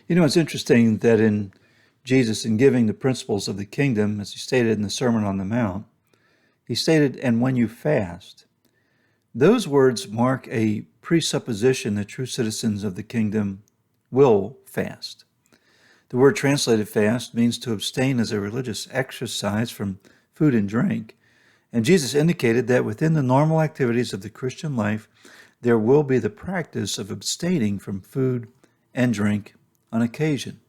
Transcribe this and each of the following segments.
You know, it's interesting that in Jesus, in giving the principles of the kingdom, as he stated in the Sermon on the Mount, he stated, "And when you fast," those words mark a presupposition that true citizens of the kingdom will fast. The word translated fast means to abstain as a religious exercise from food and drink. And Jesus indicated that within the normal activities of the Christian life, there will be the practice of abstaining from food and drink on occasion.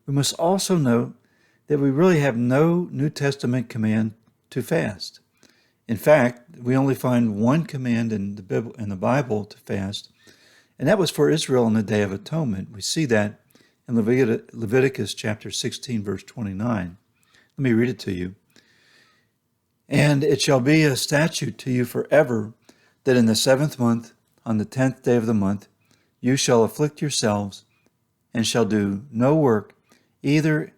We must also note that we really have no New Testament command to fast. In fact, we only find one command in the Bible to fast, and that was for Israel on the Day of Atonement. We see that in Leviticus chapter 16, verse 29. Let me read it to you. "And it shall be a statute to you forever, that in the 7th month, on the 10th day of the month, you shall afflict yourselves, and shall do no work, either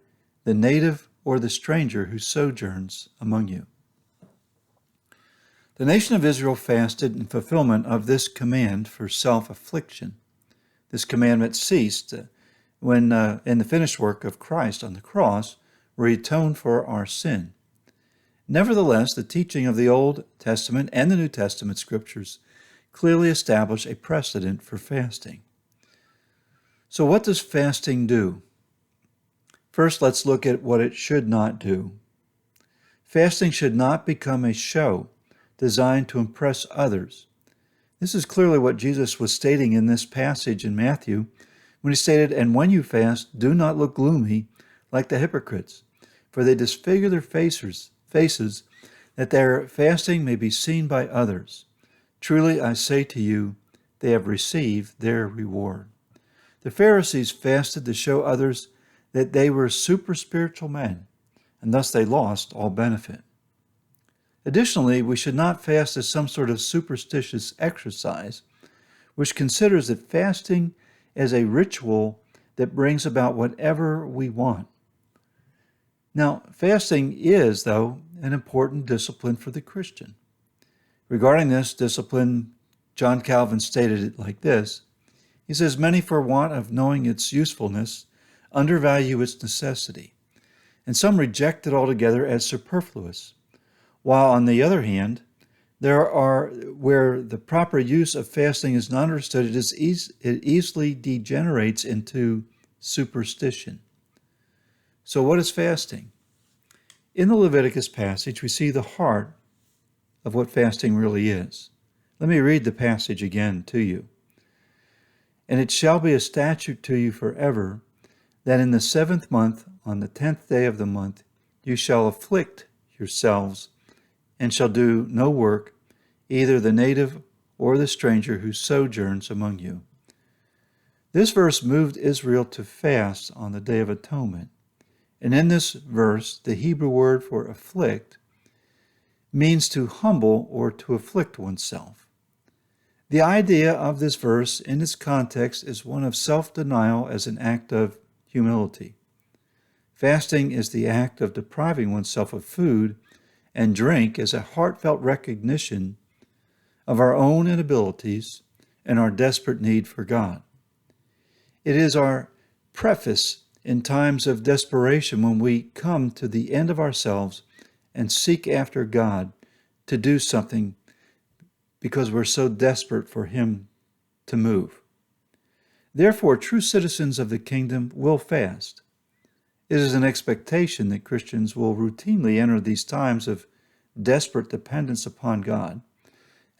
the native or the stranger who sojourns among you." The nation of Israel fasted in fulfillment of this command for self-affliction. This commandment ceased when in the finished work of Christ on the cross, where he atoned for our sin. Nevertheless, the teaching of the Old Testament and the New Testament scriptures clearly establish a precedent for fasting. So what does fasting do? First, let's look at what it should not do. Fasting should not become a show designed to impress others. This is clearly what Jesus was stating in this passage in Matthew when he stated, "And when you fast, do not look gloomy like the hypocrites, for they disfigure their faces, that their fasting may be seen by others. Truly I say to you, they have received their reward." The Pharisees fasted to show others that they were super spiritual men, and thus they lost all benefit. Additionally, we should not fast as some sort of superstitious exercise, which considers that fasting as a ritual that brings about whatever we want. Now, fasting is, though, an important discipline for the Christian. Regarding this discipline, John Calvin stated it like this. He says, "Many, for want of knowing its usefulness, undervalue its necessity, and some reject it altogether as superfluous, while on the other hand, there are where the proper use of fasting is not understood, it easily degenerates into superstition." So what is fasting? In the Leviticus passage, we see the heart of what fasting really is. Let me read the passage again to you. "And it shall be a statute to you forever, that in the 7th month, on the 10th day of the month, you shall afflict yourselves, and shall do no work, either the native or the stranger who sojourns among you." This verse moved Israel to fast on the Day of Atonement. And in this verse, the Hebrew word for afflict means to humble or to afflict oneself. The idea of this verse in its context is one of self-denial as an act of humility. Fasting is the act of depriving oneself of food and drink as a heartfelt recognition of our own inabilities and our desperate need for God. It is our preface in times of desperation when we come to the end of ourselves and seek after God to do something because we're so desperate for Him to move. Therefore, true citizens of the kingdom will fast. It is an expectation that Christians will routinely enter these times of desperate dependence upon God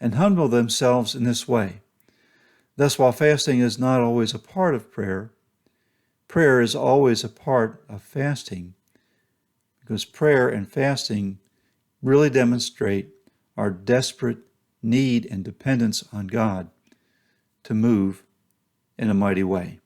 and humble themselves in this way. Thus, while fasting is not always a part of prayer, prayer is always a part of fasting, because prayer and fasting really demonstrate our desperate need and dependence on God to move in a mighty way.